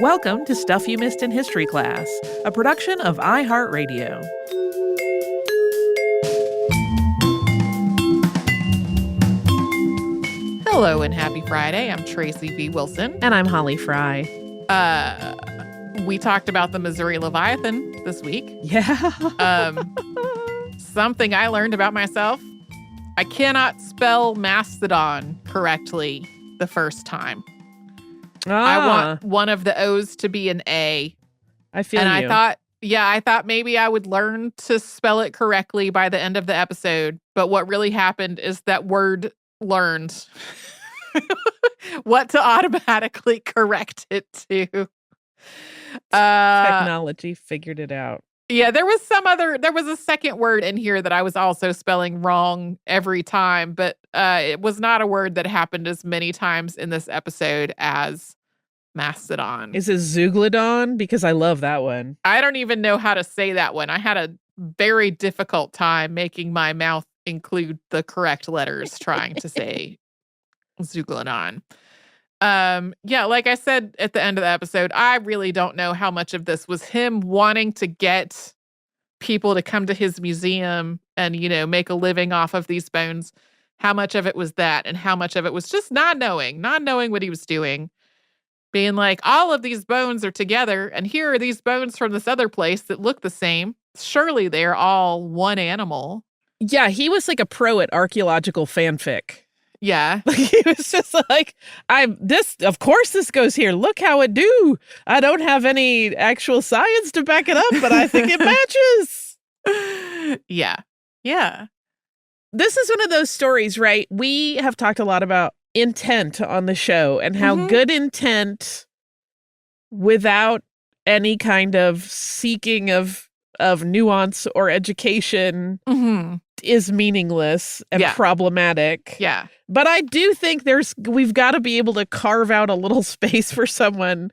Welcome to Stuff You Missed in History Class, a production of iHeartRadio. Hello and happy Friday. I'm Tracy V. Wilson. And I'm Holly Fry. We talked about the Missouri Leviathan this week. Yeah. Something I learned about myself. I cannot spell mastodon correctly the first time. I want one of the O's to be an A. I feel and you. I thought maybe I would learn to spell it correctly by the end of the episode. But what really happened is that word learned what to automatically correct it to. Technology figured it out. Yeah, there was a second word in here that I was also spelling wrong every time, but it was not a word that happened as many times in this episode as mastodon. Is it Zeuglodon? Because I love that one. I don't even know how to say that one. I had a very difficult time making my mouth include the correct letters trying to say Zeuglodon. Yeah, like I said at the end of the episode, I really don't know how much of this was him wanting to get people to come to his museum and, make a living off of these bones. How much of it was that and how much of it was just not knowing what he was doing. Being like, all of these bones are together and here are these bones from this other place that look the same. Surely they're all one animal. Yeah, he was like a pro at archaeological fanfic. Yeah. He was just like, of course this goes here. Look how it do. I don't have any actual science to back it up, but I think it matches. Yeah. Yeah. This is one of those stories, right? We have talked a lot about intent on the show and how good intent without any kind of seeking of nuance or education is meaningless and problematic. Yeah. But I do think we've got to be able to carve out a little space for someone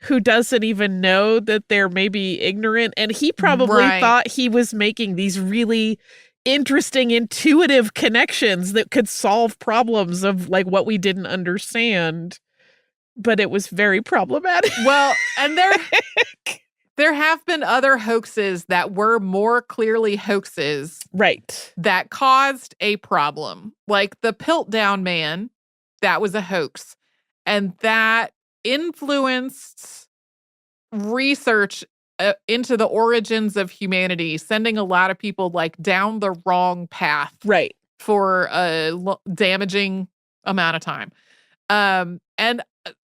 who doesn't even know that they're maybe ignorant. And he probably thought he was making these really interesting, intuitive connections that could solve problems of like what we didn't understand. But it was very problematic. Well, and there have been other hoaxes that were more clearly hoaxes. Right. That caused a problem. Like the Piltdown Man, that was a hoax. And that influenced research into the origins of humanity, sending a lot of people like down the wrong path. Right. For a damaging amount of time. And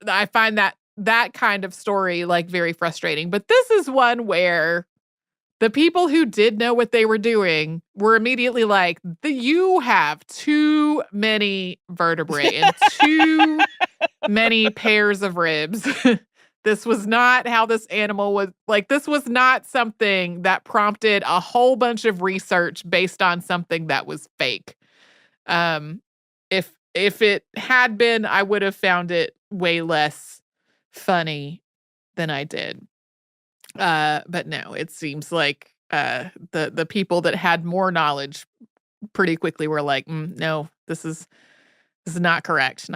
I find that kind of story like very frustrating. But this is one where the people who did know what they were doing were immediately like, you have too many vertebrae and too many pairs of ribs. This was not how this animal was. Like, this was not something that prompted a whole bunch of research based on something that was fake. If it had been, I would have found it way less funny than I did. But no, it seems like the people that had more knowledge pretty quickly were like, no, this is not correct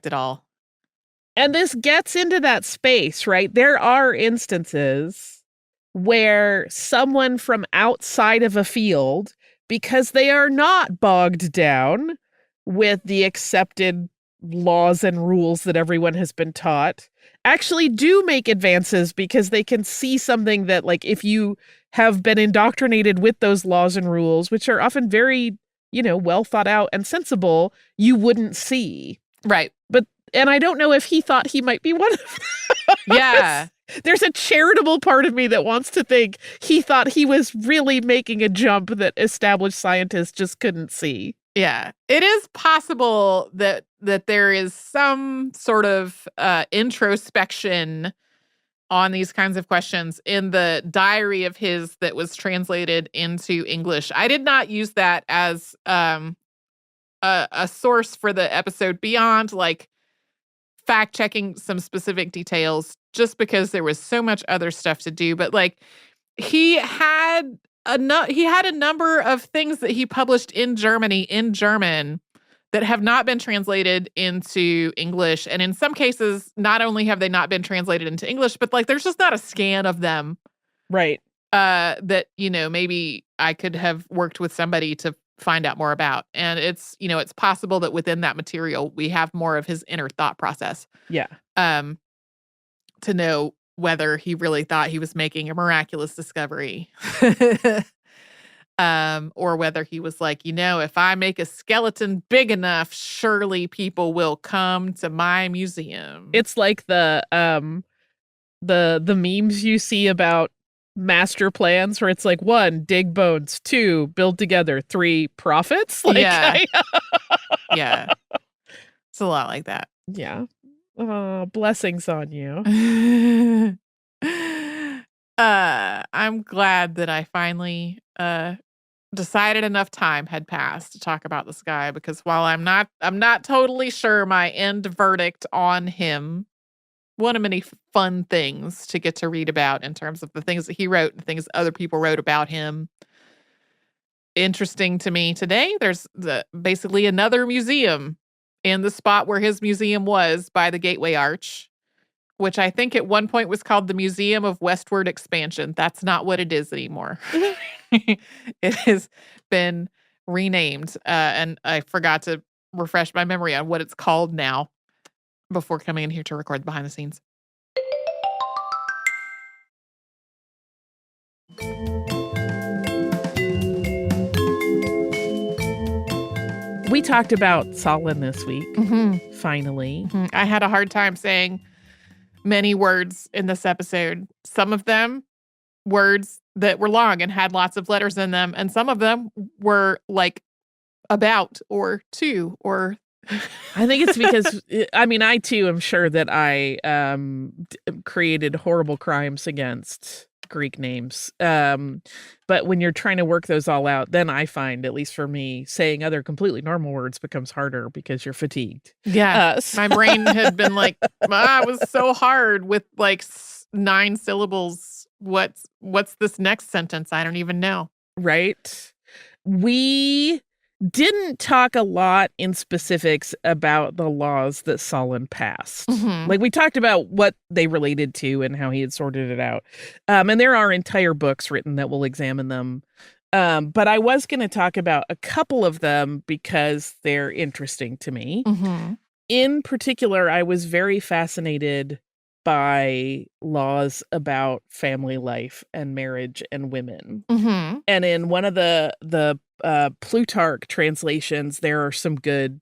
at all. And this gets into that space, right? There are instances where someone from outside of a field, because they are not bogged down with the accepted laws and rules that everyone has been taught, actually do make advances because they can see something that, like, if you have been indoctrinated with those laws and rules, which are often very, well thought out and sensible, you wouldn't see. Right. And I don't know if he thought he might be one of those. Yeah. There's a charitable part of me that wants to think he thought he was really making a jump that established scientists just couldn't see. Yeah. It is possible that there is some sort of introspection on these kinds of questions in the diary of his that was translated into English. I did not use that as a source for the episode beyond like fact checking some specific details, just because there was so much other stuff to do. But like he had a number of things that he published in Germany in German that have not been translated into English. And in some cases, not only have they not been translated into English, but like there's just not a scan of them. Right. That, maybe I could have worked with somebody to find out more about. And it's, it's possible that within that material, we have more of his inner thought process. Yeah. To know whether he really thought he was making a miraculous discovery. Or whether he was like, if I make a skeleton big enough, surely people will come to my museum. It's like the memes you see about master plans where it's like 1, dig bones, 2, build together, 3, profits. Like, yeah. Yeah. It's a lot like that. Yeah. Blessings on you. I'm glad that I finally decided enough time had passed to talk about this guy, because while I'm not totally sure my end verdict on him, one of many fun things to get to read about in terms of the things that he wrote and things other people wrote about him. Interesting to me today, there's basically another museum in the spot where his museum was by the Gateway Arch, which I think at one point was called the Museum of Westward Expansion. That's not what it is anymore. It has been renamed, and I forgot to refresh my memory on what it's called now before coming in here to record the behind the scenes. We talked about Solon this week, finally. I had a hard time saying many words in this episode. Some of them words that were long and had lots of letters in them, and some of them were like about or to or I think it's because, I too am sure that I created horrible crimes against Greek names. But when you're trying to work those all out, then I find, at least for me, saying other completely normal words becomes harder because you're fatigued. Yeah. My brain had been like, it was so hard with like 9 syllables. What's this next sentence? I don't even know. Right. We didn't talk a lot in specifics about the laws that Solon passed. Like, we talked about what they related to and how he had sorted it out. And there are entire books written that will examine them. But I was going to talk about a couple of them because they're interesting to me. In particular, I was very fascinated by laws about family life and marriage and women. And in one of the Plutarch translations, there are some good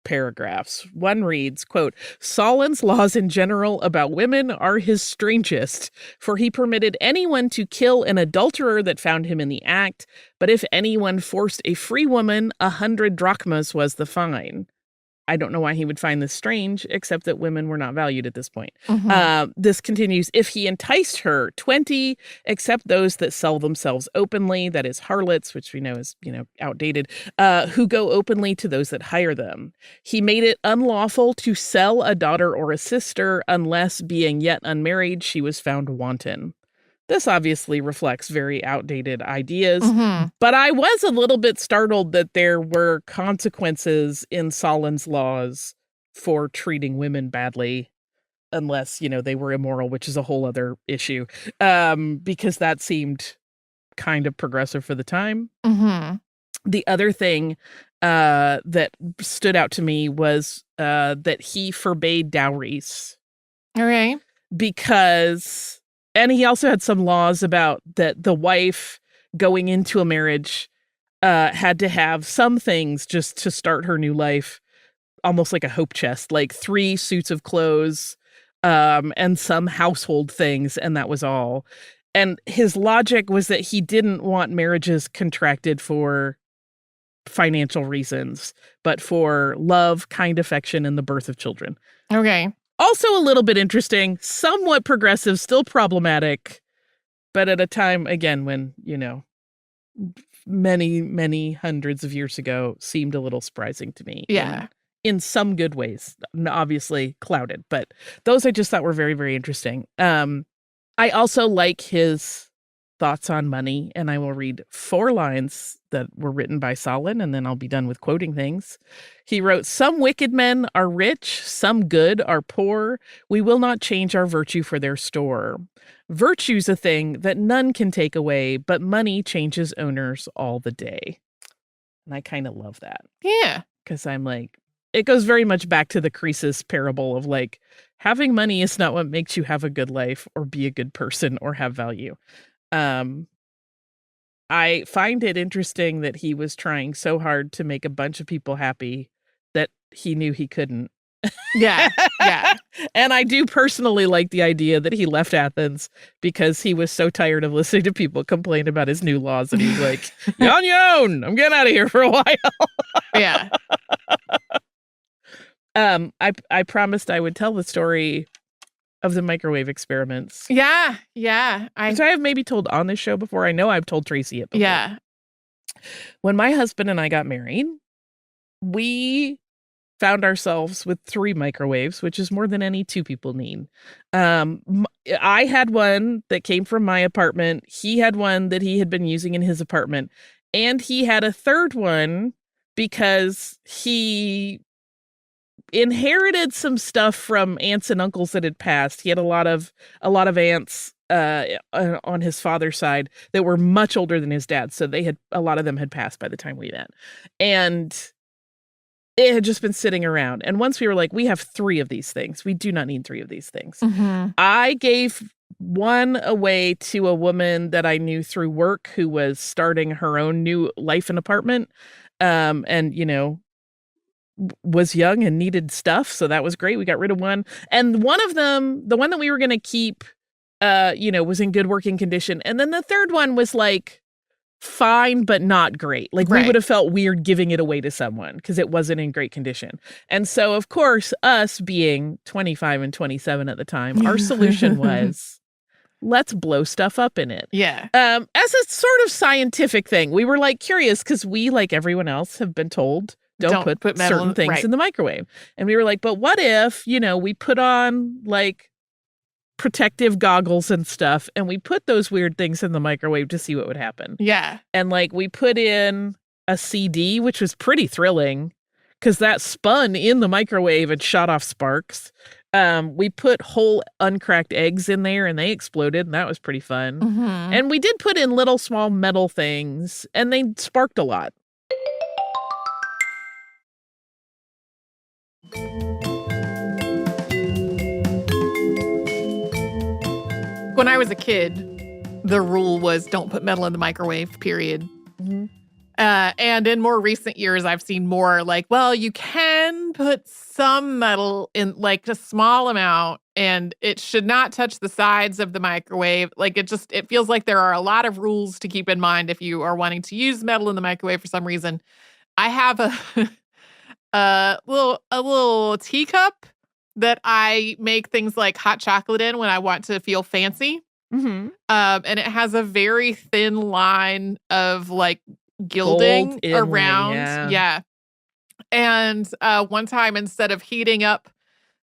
paragraphs. One reads, quote, "Solon's laws in general about women are his strangest, for he permitted anyone to kill an adulterer that found him in the act, but if anyone forced a free woman, 100 drachmas was the fine." I don't know why he would find this strange, except that women were not valued at this point. This continues, "If he enticed her, 20, except those that sell themselves openly, that is harlots," which we know is, outdated, "who go openly to those that hire them. He made it unlawful to sell a daughter or a sister unless, being yet unmarried, she was found wanton." This obviously reflects very outdated ideas, but I was a little bit startled that there were consequences in Solon's laws for treating women badly, unless, they were immoral, which is a whole other issue, because that seemed kind of progressive for the time. The other thing that stood out to me was that he forbade dowries. Okay. Because... And he also had some laws about that the wife going into a marriage had to have some things just to start her new life, almost like a hope chest, like 3 suits of clothes and some household things. And that was all. And his logic was that he didn't want marriages contracted for financial reasons, but for love, kind affection, and the birth of children. Okay. Also a little bit interesting, somewhat progressive, still problematic, but at a time, again, when, many, many hundreds of years ago seemed a little surprising to me. Yeah. In some good ways, obviously clouded, but those I just thought were very, very interesting. I also like his thoughts on money, and I will read 4 lines that were written by Solon, and then I'll be done with quoting things. He wrote, "Some wicked men are rich, some good are poor. We will not change our virtue for their store. Virtue's a thing that none can take away, but money changes owners all the day." And I kind of love that. Yeah. Because I'm like, it goes very much back to the Croesus parable of like, having money is not what makes you have a good life or be a good person or have value. I find it interesting that he was trying so hard to make a bunch of people happy that he knew he couldn't. Yeah. Yeah. And I do personally like the idea that he left Athens because he was so tired of listening to people complain about his new laws. And he's like, "You're on your own. I'm getting out of here for a while." Yeah. I promised I would tell the story of the microwave experiments. Yeah. Yeah. Which I have maybe told on this show before. I know I've told Tracy it before. Yeah. When my husband and I got married, we found ourselves with 3 microwaves, which is more than any 2 people need. I had one that came from my apartment. He had one that he had been using in his apartment. And he had a third one because he inherited some stuff from aunts and uncles that had passed. He had a lot of aunts on his father's side that were much older than his dad. So a lot of them had passed by the time we met. And it had just been sitting around. And once we were like, we have 3 of these things. We do not need 3 of these things. Mm-hmm. I gave one away to a woman that I knew through work who was starting her own new life and apartment. And, was young and needed stuff. So that was great. We got rid of one. And one of them, the one that we were going to keep, was in good working condition. And then the third one was like fine, but not great. Like we would have felt weird giving it away to someone because it wasn't in great condition. And so, of course, us being 25 and 27 at the time, our solution was, let's blow stuff up in it. Yeah. As a sort of scientific thing, we were like curious because we, like everyone else, have been told, don't put certain things in the microwave. And we were like, but what if, we put on like protective goggles and stuff and we put those weird things in the microwave to see what would happen. Yeah. And like we put in a CD, which was pretty thrilling because that spun in the microwave and shot off sparks. We put whole uncracked eggs in there and they exploded and that was pretty fun. Mm-hmm. And we did put in little small metal things and they sparked a lot. When I was a kid, the rule was don't put metal in the microwave, period. Mm-hmm. And in more recent years, I've seen more like, well, you can put some metal in, like a small amount, and it should not touch the sides of the microwave. Like it feels like there are a lot of rules to keep in mind if you are wanting to use metal in the microwave for some reason. I have a little teacup that I make things like hot chocolate in when I want to feel fancy. Mm-hmm. And it has a very thin line of like gilding around. Yeah. And one time, instead of heating up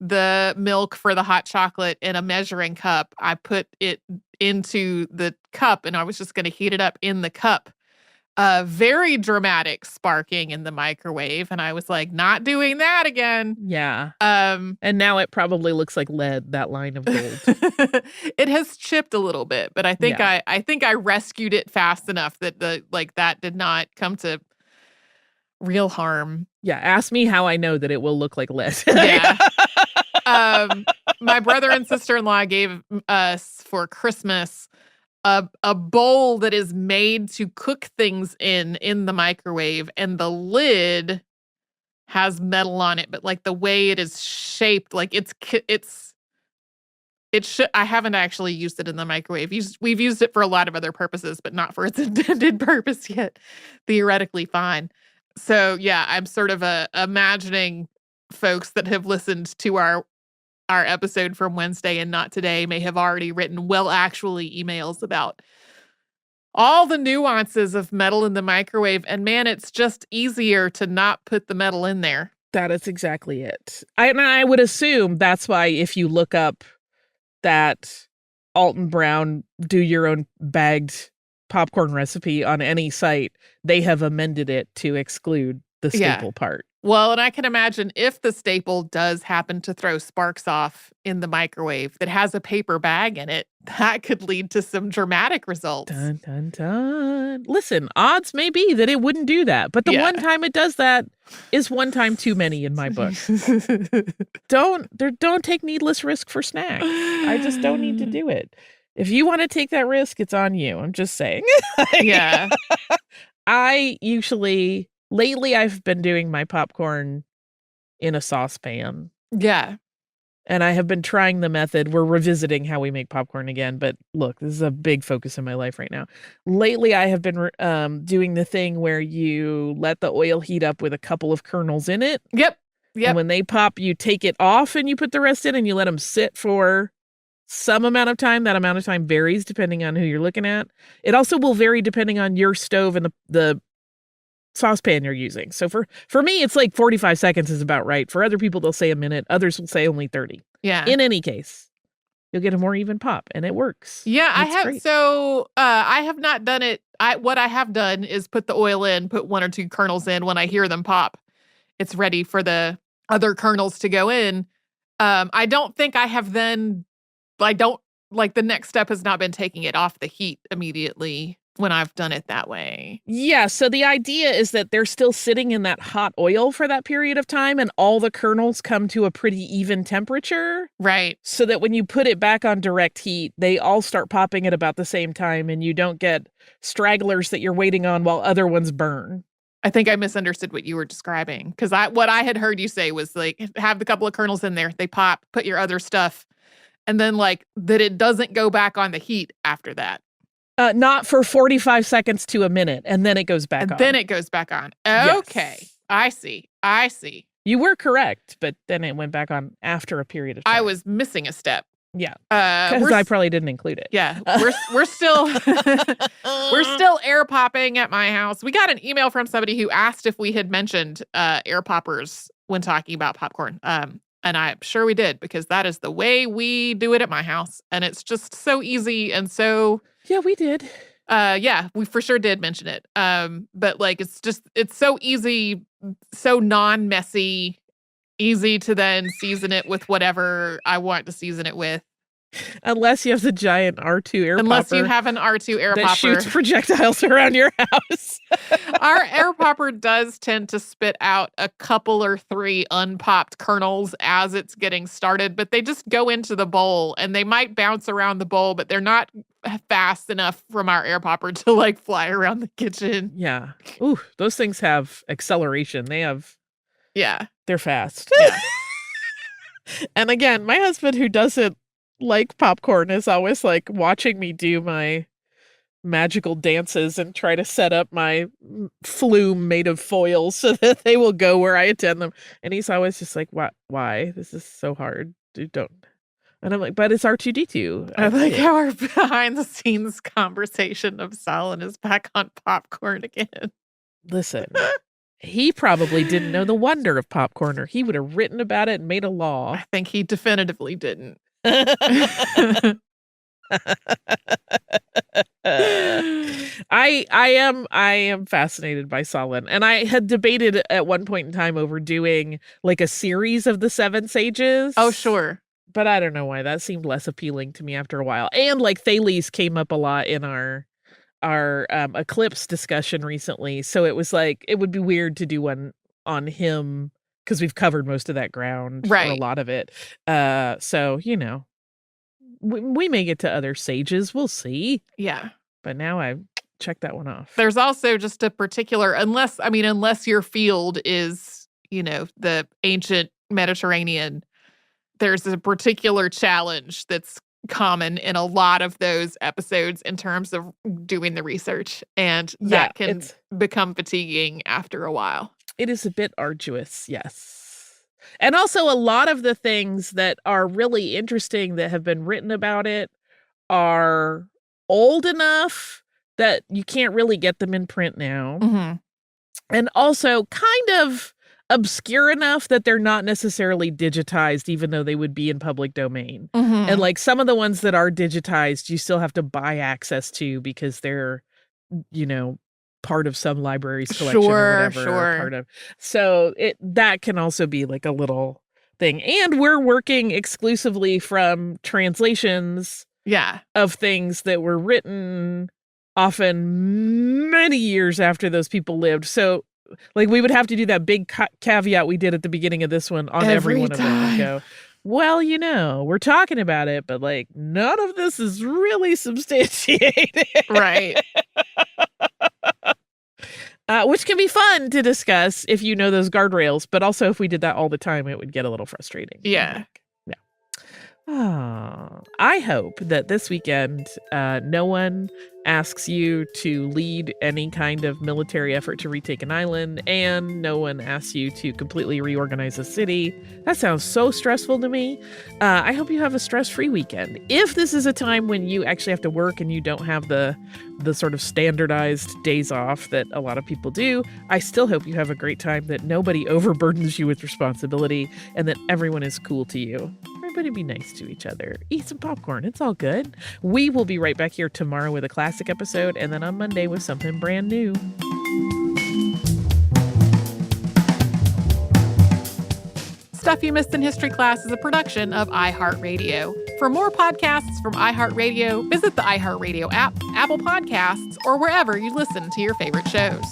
the milk for the hot chocolate in a measuring cup, I put it into the cup and I was just going to heat it up in the cup. Very dramatic sparking in the microwave. And I was like, not doing that again. Yeah. And now it probably looks like lead, that line of gold. It has chipped a little bit, but I think I think I rescued it fast enough that that did not come to real harm. Yeah. Ask me how I know that it will look like lead. Yeah. My brother and sister-in-law gave us for Christmas a bowl that is made to cook things in the microwave, and the lid has metal on it, but like the way it is shaped, like I haven't actually used it in the microwave. We've used it for a lot of other purposes, but not for its intended purpose yet. Theoretically fine. So yeah, I'm sort of imagining folks that have listened to our episode from Wednesday and not today may have already written actually emails about all the nuances of metal in the microwave. And man, it's just easier to not put the metal in there. That is exactly it. I would assume that's why if you look up that Alton Brown do your own bagged popcorn recipe on any site, they have amended it to exclude the staple part. Well, and I can imagine if the staple does happen to throw sparks off in the microwave that has a paper bag in it, that could lead to some dramatic results. Dun, dun, dun. Listen, odds may be that it wouldn't do that, but the one time it does that is one time too many in my book. Don't take needless risk for snacks. I just don't need to do it. If you want to take that risk, it's on you. I'm just saying. Yeah. Lately, I've been doing my popcorn in a saucepan. Yeah. And I have been trying the method. We're revisiting how we make popcorn again. But look, this is a big focus in my life right now. Lately, I have been doing the thing where you let the oil heat up with a couple of kernels in it. Yep. And when they pop, you take it off and you put the rest in and you let them sit for some amount of time. That amount of time varies depending on who you're looking at. It also will vary depending on your stove and the saucepan you're using. So for me, it's like 45 seconds is about right. For other people, they'll say a minute. Others will say only 30. Yeah. In any case, you'll get a more even pop, and it works. Yeah, I have. Great. So I have not done it. What I have done is put the oil in, put 1 or 2 kernels in. When I hear them pop, it's ready for the other kernels to go in. I don't think I have then. The next step has not been taking it off the heat immediately when I've done it that way. Yeah, so the idea is that they're still sitting in that hot oil for that period of time, and all the kernels come to a pretty even temperature. Right. So that when you put it back on direct heat, they all start popping at about the same time, and you don't get stragglers that you're waiting on while other ones burn. I think I misunderstood what you were describing, because what I had heard you say was like, have the couple of kernels in there, they pop, put your other stuff, and then that it doesn't go back on the heat after that. Not for 45 seconds to a minute, and then it goes back on. And then it goes back on. Okay. Yes. I see. You were correct, but then it went back on after a period of time. I was missing a step. Yeah. Because I probably didn't include it. Yeah. We're still we're still air popping at my house. We got an email from somebody who asked if we had mentioned air poppers when talking about popcorn. And I'm sure we did, because that is the way we do it at my house. And it's just so easy and so... Yeah, we did. Yeah, we for sure did mention it. But it's so easy, so non-messy, easy to then season it with whatever I want to season it with. Unless you have the giant R2 air popper. Unless you have an R2 air popper. That shoots projectiles around your house. Our air popper does tend to spit out a couple or 3 unpopped kernels as it's getting started, but they just go into the bowl, and they might bounce around the bowl, but they're not fast enough from our air popper to fly around the kitchen. Yeah. Ooh, those things have acceleration. They're fast. Yeah. And again, my husband, who doesn't like popcorn, is always watching me do my magical dances and try to set up my flume made of foil so that they will go where I intend them. And he's always just like, why? This is so hard. Dude, don't. And I'm like, but it's R2-D2. I like how our behind the scenes conversation of Solon is back on popcorn again. Listen, he probably didn't know the wonder of popcorn, or he would have written about it and made a law. I think he definitively didn't. I am fascinated by Solon, and I had debated at one point in time over doing a series of the 7 sages. Oh, sure. But I don't know why that seemed less appealing to me after a while. And Thales came up a lot in our eclipse discussion recently, so it was it would be weird to do one on him because we've covered most of that ground, right? Or a lot of it. So we may get to other sages. We'll see. Yeah. But now I checked that one off. There's also just a particular, unless your field is, the ancient Mediterranean, there's a particular challenge that's common in a lot of those episodes in terms of doing the research. And that can become fatiguing after a while. It is a bit arduous, yes. And also a lot of the things that are really interesting that have been written about it are old enough that you can't really get them in print now. Mm-hmm. And also kind of obscure enough that they're not necessarily digitized, even though they would be in public domain. Mhm. And like some of the ones that are digitized, you still have to buy access to because they're, part of some library's collection or whatever. Sure. So that can also be like a little thing. And we're working exclusively from translations Yeah. of things that were written often many years after those people lived. So like we would have to do that big caveat we did at the beginning of this one on every one of them and go, well, we're talking about it, but like none of this is really substantiated. Right. Which can be fun to discuss if you know those guardrails, but also if we did that all the time, it would get a little frustrating. Yeah. I hope that this weekend, no one asks you to lead any kind of military effort to retake an island, and no one asks you to completely reorganize a city. That sounds so stressful to me. I hope you have a stress-free weekend. If this is a time when you actually have to work and you don't have the sort of standardized days off that a lot of people do, I still hope you have a great time, that nobody overburdens you with responsibility, and that everyone is cool to you. Everybody be nice to each other. Eat some popcorn. It's all good. We will be right back here tomorrow with a classic episode, and then on Monday with something brand new. Stuff You Missed in History Class is a production of iHeartRadio. For more podcasts from iHeartRadio, visit the iHeartRadio app, Apple Podcasts, or wherever you listen to your favorite shows.